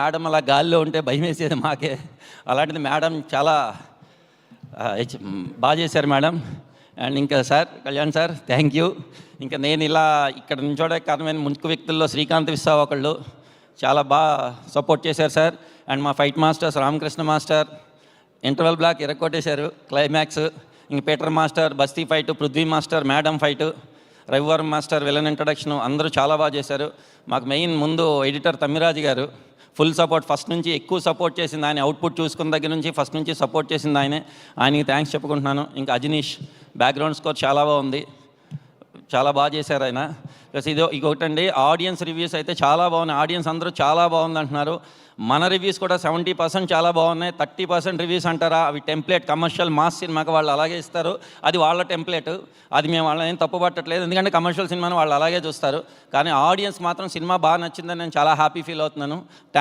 Madam అలా గాలిలో ఉంటే భయం వేసేది మాకే. అలాంటిది మేడం చాలా బాగా చేశారు మేడం. అండ్ ఇంకా sir Kalyan sir thank you. ఇంకా నేను ఇలా ఇక్కడ నుంచోడే కారణమైన ముఖ్య వ్యక్తుల్లో శ్రీకాంత్ విశ్వ ఒకళ్ళు చాలా బాగా సపోర్ట్ చేశారు సార్. అండ్ మా fight masters Ramakrishna master interval block ఎరగొట్టేశారు, క్లైమాక్స్. ఇంక పీటర్ మాస్టర్ బస్తీ fight, Prithvi master madam fight, రవివారం మాస్టర్ విలన్ ఇంట్రడక్షను అందరూ చాలా బాగా చేశారు. మాకు మెయిన్ ముందు ఎడిటర్ తమ్మిరాజు గారు ఫుల్ సపోర్ట్, ఫస్ట్ నుంచి ఎక్కువ సపోర్ట్ చేసింది ఆయన. అవుట్పుట్ చూసుకున్న దగ్గర నుంచి ఫస్ట్ నుంచి సపోర్ట్ చేసింది ఆయనే. ఆయనకి థ్యాంక్స్ చెప్పుకుంటున్నాను. ఇంకా అజనీష్ బ్యాక్గ్రౌండ్ స్కోర్ చాలా బాగుంది, చాలా బాగా చేశారు ఆయన. ప్లస్ ఇంకొకటండి, ఆడియన్స్ రివ్యూస్ అయితే చాలా బాగున్నాయి. ఆడియన్స్ అందరూ చాలా బాగుంది అంటున్నారు. మన రివ్యూస్ కూడా 70% చాలా బాగున్నాయి. 30% రివ్యూస్ అంటారా, అవి టెంప్లెట్ కమర్షియల్ మాస్ సినిమాకి వాళ్ళు అలాగే ఇస్తారు. అది వాళ్ళ టెంప్లెట్, అది మేము వాళ్ళని ఏం తప్పు పట్టట్లేదు, ఎందుకంటే కమర్షియల్ సినిమాని వాళ్ళు అలాగే చూస్తారు. కానీ ఆడియన్స్ మాత్రం సినిమా బాగా నచ్చిందని నేను చాలా హ్యాపీ ఫీల్ అవుతున్నాను.